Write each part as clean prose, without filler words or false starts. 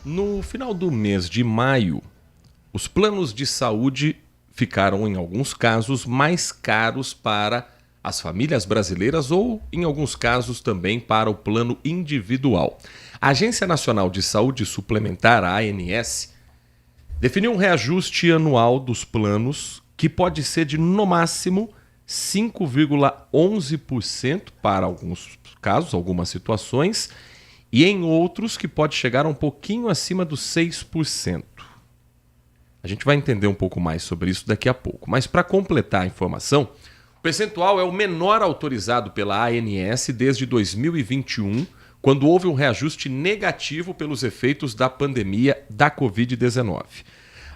No final do mês de maio, os planos de saúde ficaram, em alguns casos, mais caros para as famílias brasileiras ou, em alguns casos, também para o plano individual. A Agência Nacional de Saúde Suplementar, a ANS, definiu um reajuste anual dos planos que pode ser de, no máximo, 5,11% para alguns casos, algumas situações, e em outros que pode chegar um pouquinho acima dos 6%. A gente vai entender um pouco mais sobre isso daqui a pouco. Mas para completar a informação, o percentual é o menor autorizado pela ANS desde 2021, quando houve um reajuste negativo pelos efeitos da pandemia da Covid-19.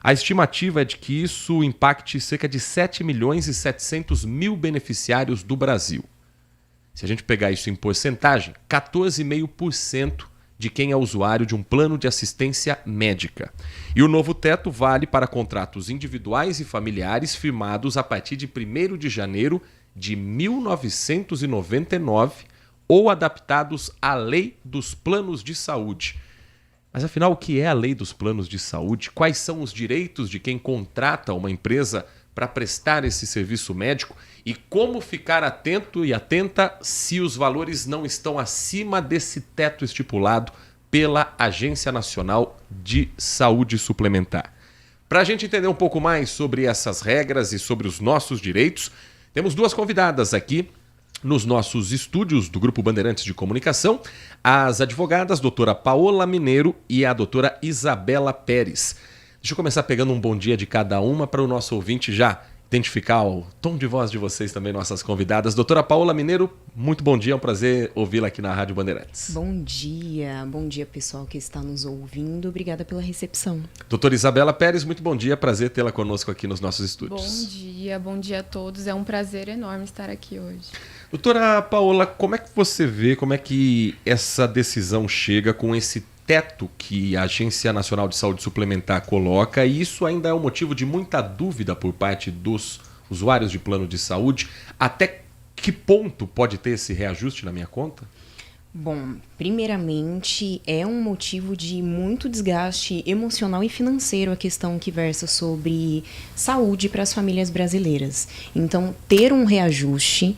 A estimativa é de que isso impacte cerca de 7 milhões e 700 mil beneficiários do Brasil. Se a gente pegar isso em porcentagem, 14,5% de quem é usuário de um plano de assistência médica. E o novo teto vale para contratos individuais e familiares firmados a partir de 1º de janeiro de 1999 ou adaptados à Lei dos Planos de Saúde. Mas afinal, o que é a Lei dos Planos de Saúde? Quais são os direitos de quem contrata uma empresa para prestar esse serviço médico? E como ficar atento e atenta se os valores não estão acima desse teto estipulado pela Agência Nacional de Saúde Suplementar? Para a gente entender um pouco mais sobre essas regras e sobre os nossos direitos, temos duas convidadas aqui nos nossos estúdios do Grupo Bandeirantes de Comunicação, as advogadas doutora Paola Mineiro e a doutora Isabela Pérez. Deixa eu começar pegando um bom dia de cada uma para o nosso ouvinte já identificar o tom de voz de vocês também, nossas convidadas. Doutora Paola Mineiro, muito bom dia, é um prazer ouvi-la aqui na Rádio Bandeirantes. Bom dia pessoal que está nos ouvindo, obrigada pela recepção. Doutora Isabela Pérez, muito bom dia, prazer tê-la conosco aqui nos nossos estúdios. Bom dia a todos, é um prazer enorme estar aqui hoje. Doutora Paola, como é que você vê, como é que essa decisão chega com esse teto que a Agência Nacional de Saúde Suplementar coloca, e isso ainda é um motivo de muita dúvida por parte dos usuários de plano de saúde? Até que ponto pode ter esse reajuste na minha conta? Bom, primeiramente é um motivo de muito desgaste emocional e financeiro a questão que versa sobre saúde para as famílias brasileiras. Então, ter um reajuste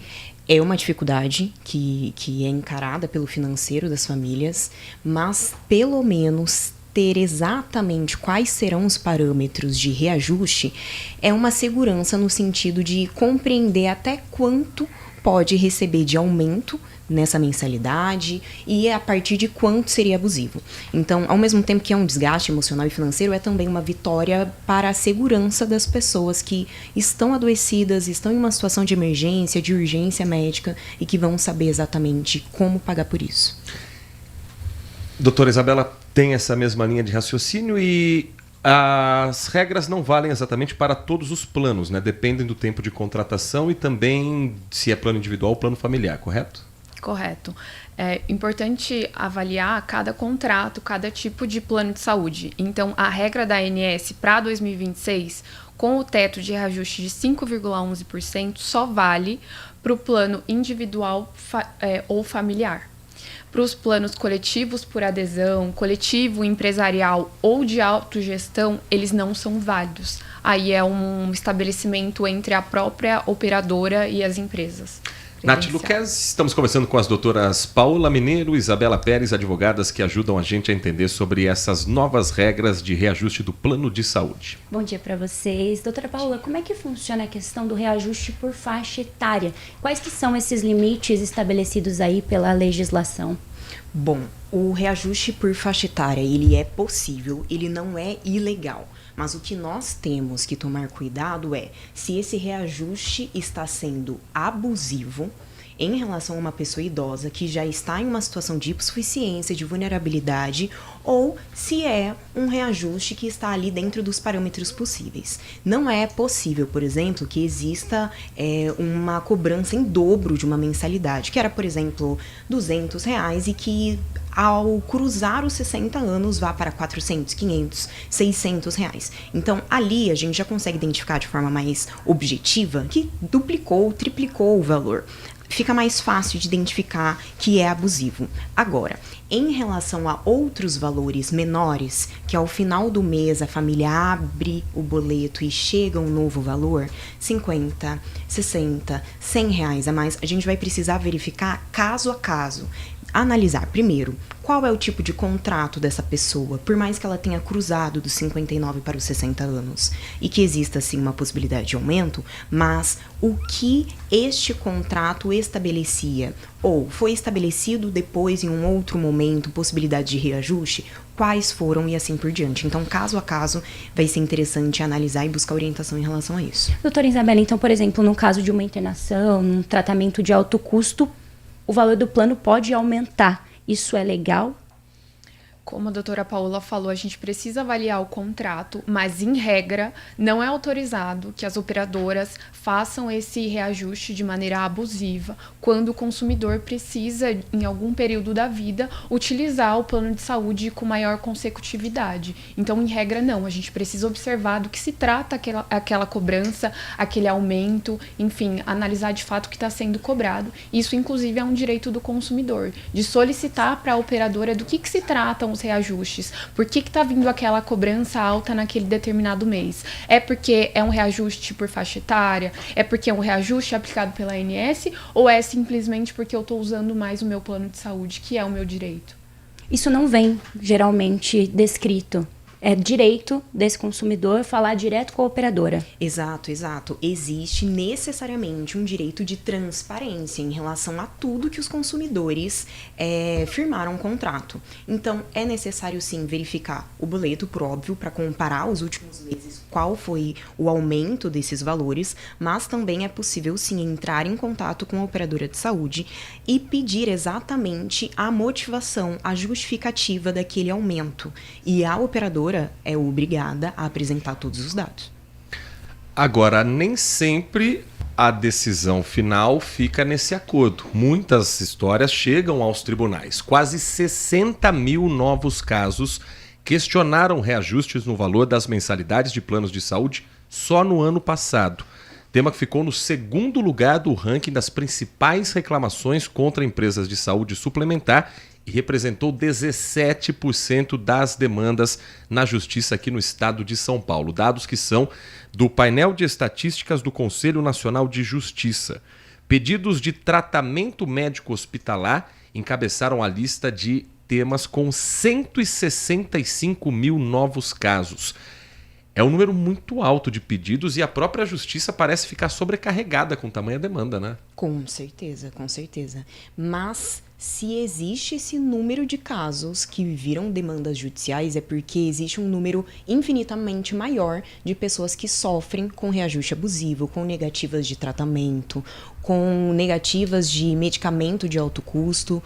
é uma dificuldade que é encarada pelo financeiro das famílias, mas pelo menos ter exatamente quais serão os parâmetros de reajuste é uma segurança no sentido de compreender até quanto pode receber de aumento nessa mensalidade e a partir de quanto seria abusivo. Então, ao mesmo tempo que é um desgaste emocional e financeiro, é também uma vitória para a segurança das pessoas que estão adoecidas, estão em uma situação de emergência, de urgência médica e que vão saber exatamente como pagar por isso. Doutora Isabela, tem essa mesma linha de raciocínio e as regras não valem exatamente para todos os planos, né? Dependem do tempo de contratação e também se é plano individual ou plano familiar, correto? Correto. É importante avaliar cada contrato, cada tipo de plano de saúde. Então, a regra da ANS para 2026, com o teto de reajuste de 5,11%, só vale para o plano individual ou familiar. Para os planos coletivos por adesão, coletivo, empresarial ou de autogestão, eles não são válidos. Aí é um estabelecimento entre a própria operadora e as empresas. Nath Luquez, estamos conversando com as doutoras Paola Mineiro e Isabela Pérez, advogadas que ajudam a gente a entender sobre essas novas regras de reajuste do plano de saúde. Bom dia para vocês. Doutora Paola, como é que funciona a questão do reajuste por faixa etária? Quais que são esses limites estabelecidos aí pela legislação? Bom, o reajuste por faixa etária, ele é possível, ele não é ilegal. Mas o que nós temos que tomar cuidado é se esse reajuste está sendo abusivo em relação a uma pessoa idosa que já está em uma situação de hipossuficiência, de vulnerabilidade, ou se é um reajuste que está ali dentro dos parâmetros possíveis. Não é possível, por exemplo, que exista uma cobrança em dobro de uma mensalidade, que era, por exemplo, R$200 e que ao cruzar os 60 anos vá para 400, 500, 600 reais. Então, ali a gente já consegue identificar de forma mais objetiva que duplicou, triplicou o valor. fica mais fácil de identificar que é abusivo. Agora, em relação a outros valores menores, que ao final do mês a família abre o boleto e chega um novo valor, 50, 60, 100 reais a mais, a gente vai precisar verificar caso a caso. Analisar, primeiro, qual é o tipo de contrato dessa pessoa, por mais que ela tenha cruzado dos 59 para os 60 anos, e que exista, sim, uma possibilidade de aumento, mas o que este contrato estabelecia, ou foi estabelecido depois, em um outro momento, possibilidade de reajuste, quais foram e assim por diante. Então, caso a caso, vai ser interessante analisar e buscar orientação em relação a isso. Doutora Isabela, então, por exemplo, no caso de uma internação, num tratamento de alto custo, o valor do plano pode aumentar. Isso é legal? Como a doutora Paola falou, a gente precisa avaliar o contrato, mas, em regra, não é autorizado que as operadoras façam esse reajuste de maneira abusiva quando o consumidor precisa, em algum período da vida, utilizar o plano de saúde com maior consecutividade. Então, em regra, não. A gente precisa observar do que se trata aquela cobrança, aquele aumento, enfim, analisar de fato o que está sendo cobrado. Isso, inclusive, é um direito do consumidor, de solicitar para a operadora do que se tratam os reajustes. Por que está vindo aquela cobrança alta naquele determinado mês? É porque é um reajuste por faixa etária? É porque é um reajuste aplicado pela ANS? Ou é simplesmente porque eu estou usando mais o meu plano de saúde, que é o meu direito? Isso não vem geralmente descrito. É direito desse consumidor falar direto com a operadora. Exato, exato. Existe necessariamente um direito de transparência em relação a tudo que os consumidores firmaram um contrato. Então, é necessário sim verificar o boleto, por óbvio, para comparar os últimos meses qual foi o aumento desses valores, mas também é possível sim entrar em contato com a operadora de saúde e pedir exatamente a motivação, a justificativa daquele aumento. E a operadora é obrigada a apresentar todos os dados. Agora, nem sempre a decisão final fica nesse acordo. Muitas histórias chegam aos tribunais. Quase 60 mil novos casos questionaram reajustes no valor das mensalidades de planos de saúde só no ano passado. Tema que ficou no segundo lugar do ranking das principais reclamações contra empresas de saúde suplementar e representou 17% das demandas na justiça aqui no estado de São Paulo. Dados que são do painel de estatísticas do Conselho Nacional de Justiça. Pedidos de tratamento médico hospitalar encabeçaram a lista de temas com 165 mil novos casos. É um número muito alto de pedidos e a própria justiça parece ficar sobrecarregada com tamanha demanda, né? Com certeza, com certeza. Mas se existe esse número de casos que viram demandas judiciais, é porque existe um número infinitamente maior de pessoas que sofrem com reajuste abusivo, com negativas de tratamento, com negativas de medicamento de alto custo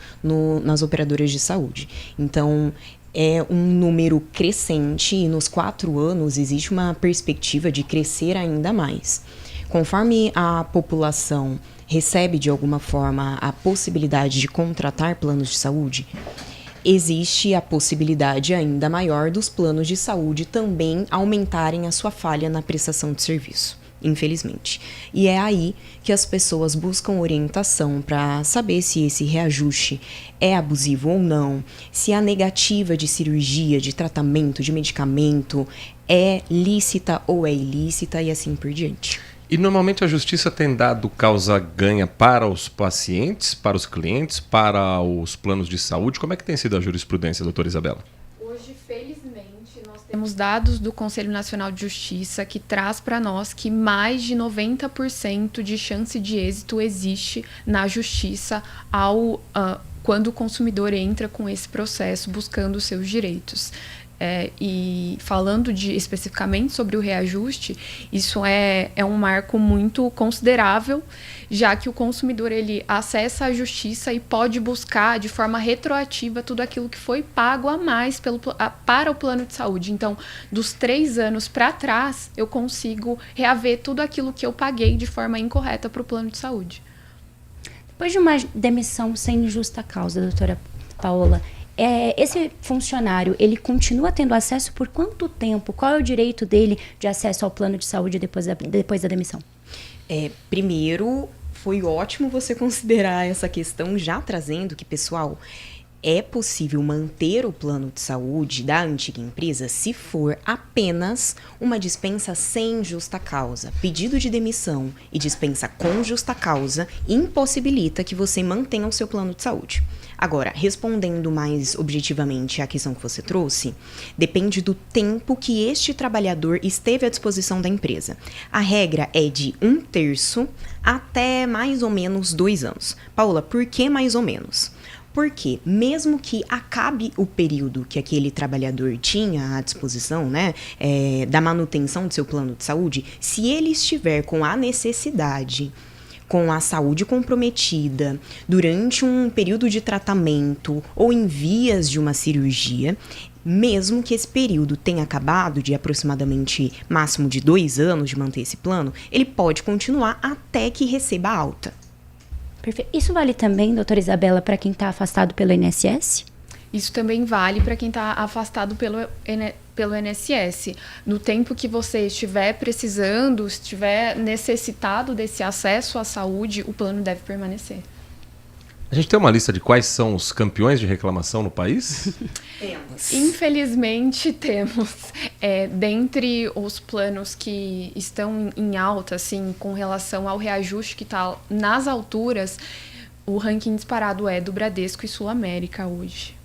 nas operadoras de saúde. Então, é um número crescente e nos 4 anos existe uma perspectiva de crescer ainda mais. Conforme a população recebe de alguma forma a possibilidade de contratar planos de saúde, existe a possibilidade ainda maior dos planos de saúde também aumentarem a sua falha na prestação de serviço, infelizmente. E é aí que as pessoas buscam orientação para saber se esse reajuste é abusivo ou não, se a negativa de cirurgia, de tratamento, de medicamento é lícita ou é ilícita e assim por diante. E normalmente a justiça tem dado causa-ganha para os pacientes, para os clientes, para os planos de saúde. Como é que tem sido a jurisprudência, doutora Isabela? Hoje, felizmente, nós temos dados do Conselho Nacional de Justiça que traz para nós que mais de 90% de chance de êxito existe na justiça quando o consumidor entra com esse processo buscando os seus direitos. E falando especificamente sobre o reajuste, isso é um marco muito considerável, já que o consumidor ele acessa a justiça e pode buscar de forma retroativa tudo aquilo que foi pago a mais para o plano de saúde. Então, dos 3 anos para trás, eu consigo reaver tudo aquilo que eu paguei de forma incorreta para o plano de saúde. Depois de uma demissão sem justa causa, doutora Paola, esse funcionário, ele continua tendo acesso por quanto tempo? Qual é o direito dele de acesso ao plano de saúde depois da demissão? Primeiro, foi ótimo você considerar essa questão, já trazendo que, pessoal, é possível manter o plano de saúde da antiga empresa se for apenas uma dispensa sem justa causa. Pedido de demissão e dispensa com justa causa impossibilita que você mantenha o seu plano de saúde. Agora, respondendo mais objetivamente à questão que você trouxe, depende do tempo que este trabalhador esteve à disposição da empresa. A regra é de 1/3 até mais ou menos 2 anos. Paola, por que mais ou menos? Porque mesmo que acabe o período que aquele trabalhador tinha à disposição, né, da manutenção do seu plano de saúde, se ele estiver com a necessidade, com a saúde comprometida, durante um período de tratamento ou em vias de uma cirurgia, mesmo que esse período tenha acabado de aproximadamente máximo de 2 anos de manter esse plano, ele pode continuar até que receba a alta. Perfeito. Isso vale também, doutora Isabela, para quem está afastado pelo INSS? Isso também vale para quem está afastado pelo INSS. No tempo que você estiver precisando, estiver necessitado desse acesso à saúde, o plano deve permanecer. A gente tem uma lista de quais são os campeões de reclamação no país? Temos. Infelizmente temos. Dentre os planos que estão em alta, assim, com relação ao reajuste que está nas alturas, o ranking disparado é do Bradesco e Sul América hoje.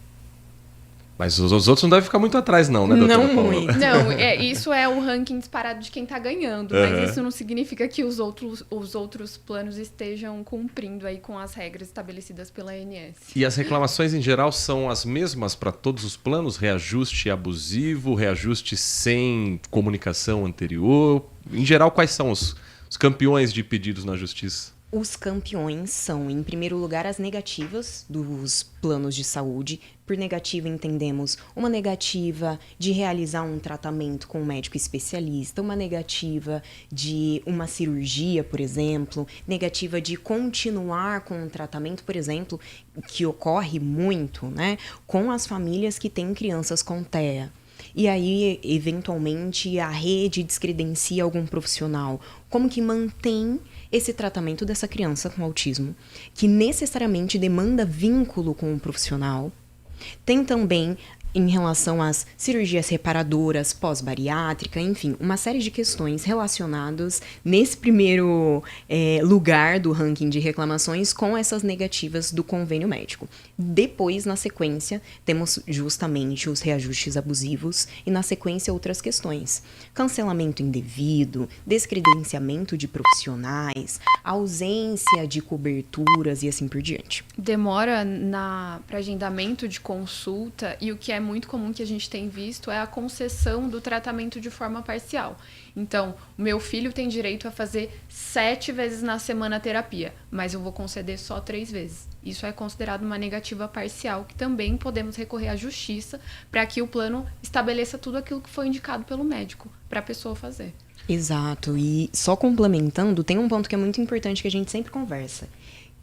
Mas os outros não devem ficar muito atrás, não, né, doutora Não Paola? muito. Não, isso é o ranking disparado de quem está ganhando, mas isso não significa que os outros planos estejam cumprindo aí com as regras estabelecidas pela ANS. E as reclamações, em geral, são as mesmas para todos os planos? Reajuste abusivo, reajuste sem comunicação anterior? Em geral, quais são os campeões de pedidos na justiça? Os campeões são, em primeiro lugar, as negativas dos planos de saúde. Por negativa, entendemos uma negativa de realizar um tratamento com um médico especialista, uma negativa de uma cirurgia, por exemplo, negativa de continuar com um tratamento, por exemplo, que ocorre muito, né, com as famílias que têm crianças com TEA. E aí, eventualmente, a rede descredencia algum profissional. Como que mantém esse tratamento dessa criança com autismo, que necessariamente demanda vínculo com o profissional? Tem também em relação às cirurgias reparadoras, pós-bariátrica, enfim, uma série de questões relacionadas nesse primeiro lugar do ranking de reclamações com essas negativas do convênio médico. Depois, na sequência, temos justamente os reajustes abusivos e, na sequência, outras questões. Cancelamento indevido, descredenciamento de profissionais, ausência de coberturas e assim por diante. Demora para agendamento de consulta, e o que é muito comum que a gente tem visto é a concessão do tratamento de forma parcial. Então, o meu filho tem direito a fazer 7 vezes na semana terapia, mas eu vou conceder só 3 vezes. Isso é considerado uma negativa parcial, que também podemos recorrer à justiça para que o plano estabeleça tudo aquilo que foi indicado pelo médico para a pessoa fazer. Exato, e só complementando, tem um ponto que é muito importante que a gente sempre conversa.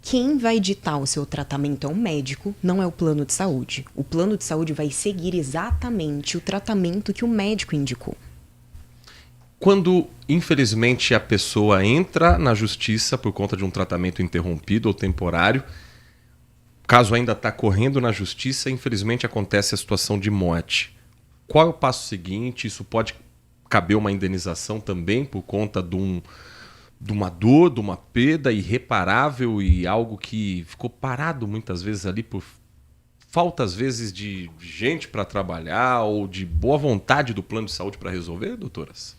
Quem vai ditar o seu tratamento é o médico, não é o plano de saúde. O plano de saúde vai seguir exatamente o tratamento que o médico indicou. Quando, infelizmente, a pessoa entra na justiça por conta de um tratamento interrompido ou temporário, o caso ainda está correndo na justiça, infelizmente acontece a situação de morte. Qual é o passo seguinte? Isso pode caber uma indenização também por conta de uma dor, de uma perda irreparável e algo que ficou parado muitas vezes ali por falta, às vezes, de gente para trabalhar ou de boa vontade do plano de saúde para resolver, doutoras?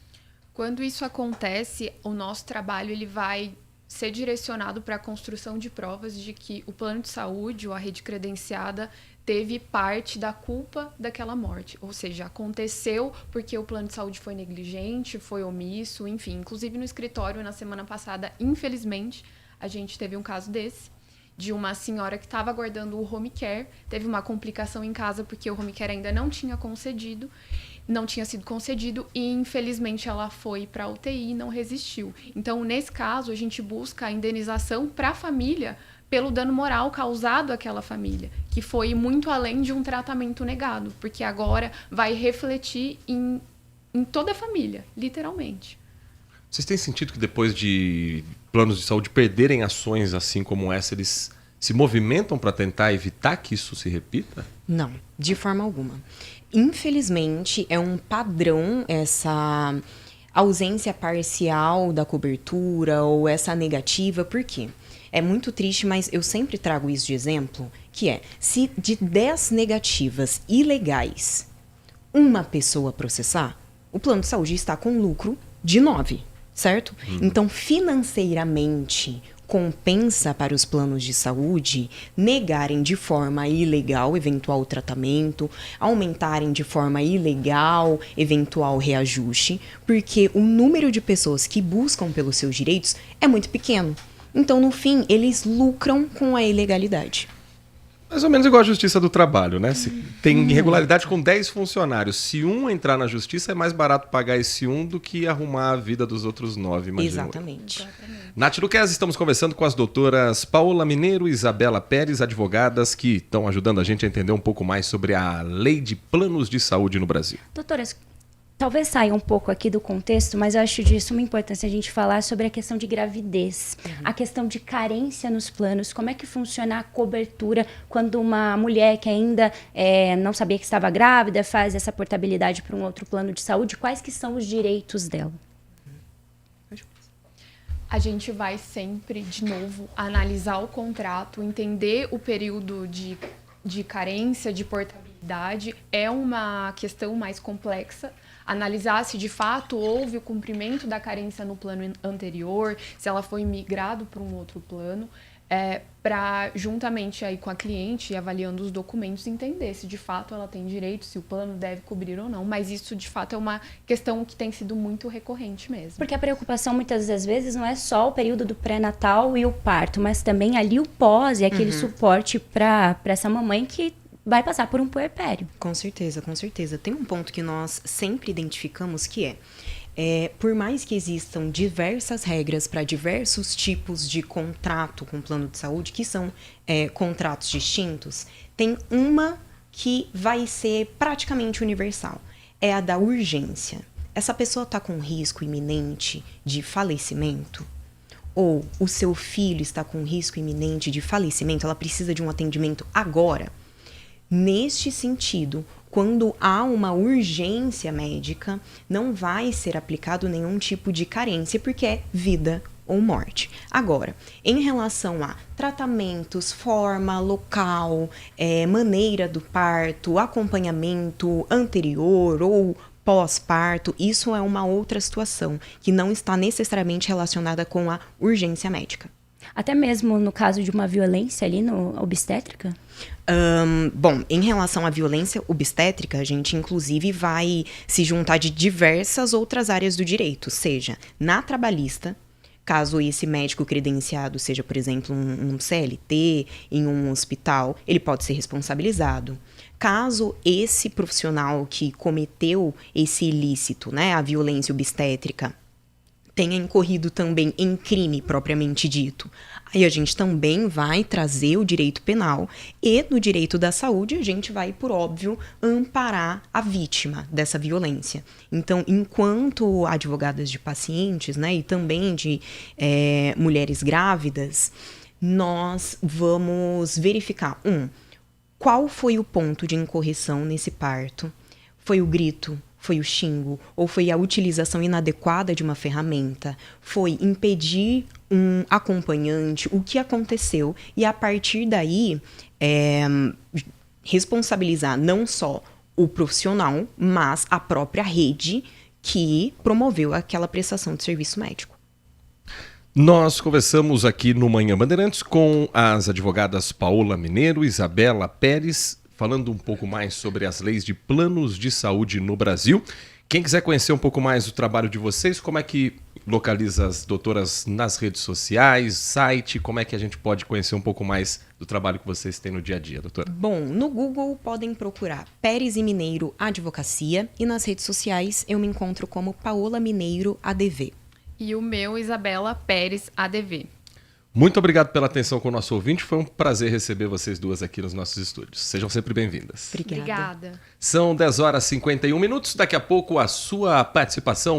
Quando isso acontece, o nosso trabalho ele vai ser direcionado para a construção de provas de que o plano de saúde ou a rede credenciada teve parte da culpa daquela morte. Ou seja, aconteceu porque o plano de saúde foi negligente, foi omisso, enfim. Inclusive no escritório, na semana passada, infelizmente, a gente teve um caso desse, de uma senhora que estava aguardando o home care, teve uma complicação em casa porque o home care ainda não tinha sido concedido e, infelizmente, ela foi para a UTI e não resistiu. Então, nesse caso, a gente busca a indenização para a família pelo dano moral causado àquela família, que foi muito além de um tratamento negado, porque agora vai refletir em toda a família, literalmente. Vocês têm sentido que depois de planos de saúde perderem ações assim como essa, eles se movimentam para tentar evitar que isso se repita? Não, de forma alguma. Infelizmente, é um padrão essa ausência parcial da cobertura ou essa negativa, por quê? É muito triste, mas eu sempre trago isso de exemplo, que é, se de 10 negativas ilegais uma pessoa processar, o plano de saúde está com lucro de 9, certo? Então, financeiramente, compensa para os planos de saúde negarem de forma ilegal eventual tratamento, aumentarem de forma ilegal eventual reajuste, porque o número de pessoas que buscam pelos seus direitos é muito pequeno. Então, no fim, eles lucram com a ilegalidade. Mais ou menos igual a Justiça do Trabalho, né? Se tem irregularidade com 10 funcionários. Se um entrar na justiça, é mais barato pagar esse um do que arrumar a vida dos outros 9, imagina. Exatamente. Nath Luquez, estamos conversando com as doutoras Paola Mineiro e Isabela Pérez, advogadas que estão ajudando a gente a entender um pouco mais sobre a lei de planos de saúde no Brasil. Doutoras, talvez saia um pouco aqui do contexto, mas eu acho de suma importância a gente falar sobre a questão de gravidez, a questão de carência nos planos, como é que funciona a cobertura quando uma mulher que ainda não sabia que estava grávida faz essa portabilidade para um outro plano de saúde, quais que são os direitos dela? A gente vai sempre, de novo, analisar o contrato, entender o período de carência, de portabilidade. É uma questão mais complexa. Analisar se de fato houve o cumprimento da carência no plano anterior, se ela foi migrado para um outro plano, para juntamente aí com a cliente, avaliando os documentos, entender se de fato ela tem direito, se o plano deve cobrir ou não. Mas isso de fato é uma questão que tem sido muito recorrente mesmo. Porque a preocupação muitas das vezes não é só o período do pré-natal e o parto, mas também ali o pós e aquele suporte para essa mamãe que vai passar por um puerpério. Com certeza, com certeza. Tem um ponto que nós sempre identificamos que por mais que existam diversas regras para diversos tipos de contrato com o plano de saúde, que são contratos distintos, tem uma que vai ser praticamente universal. É a da urgência. Essa pessoa está com risco iminente de falecimento? Ou o seu filho está com risco iminente de falecimento? Ela precisa de um atendimento agora? Neste sentido, quando há uma urgência médica, não vai ser aplicado nenhum tipo de carência, porque é vida ou morte. Agora, em relação a tratamentos, forma, local, maneira do parto, acompanhamento anterior ou pós-parto, isso é uma outra situação que não está necessariamente relacionada com a urgência médica. Até mesmo no caso de uma violência ali no obstétrica? Bom, em relação à violência obstétrica, a gente inclusive vai se juntar de diversas outras áreas do direito, seja na trabalhista, caso esse médico credenciado seja, por exemplo, um CLT, em um hospital, ele pode ser responsabilizado. Caso esse profissional que cometeu esse ilícito, né, a violência obstétrica, tenha incorrido também em crime propriamente dito, aí a gente também vai trazer o direito penal e no direito da saúde a gente vai, por óbvio, amparar a vítima dessa violência. Então, enquanto advogadas de pacientes, né, e também de mulheres grávidas, nós vamos verificar, qual foi o ponto de incorreção nesse parto? Foi o grito? Foi o xingo? Ou foi a utilização inadequada de uma ferramenta? Foi impedir um acompanhante? O que aconteceu? E a partir daí, responsabilizar não só o profissional, mas a própria rede que promoveu aquela prestação de serviço médico. Nós conversamos aqui no Manhã Bandeirantes com as advogadas Paola Mineiro e Isabela Pérez, falando um pouco mais sobre as leis de planos de saúde no Brasil. Quem quiser conhecer um pouco mais do trabalho de vocês, como é que localiza as doutoras nas redes sociais, site, como é que a gente pode conhecer um pouco mais do trabalho que vocês têm no dia a dia, doutora? Bom, no Google podem procurar Pérez e Mineiro Advocacia e nas redes sociais eu me encontro como Paola Mineiro ADV. E o meu, Isabela Pérez ADV. Muito obrigado pela atenção com o nosso ouvinte. Foi um prazer receber vocês duas aqui nos nossos estúdios. Sejam sempre bem-vindas. Obrigada. São 10h51. Daqui a pouco a sua participação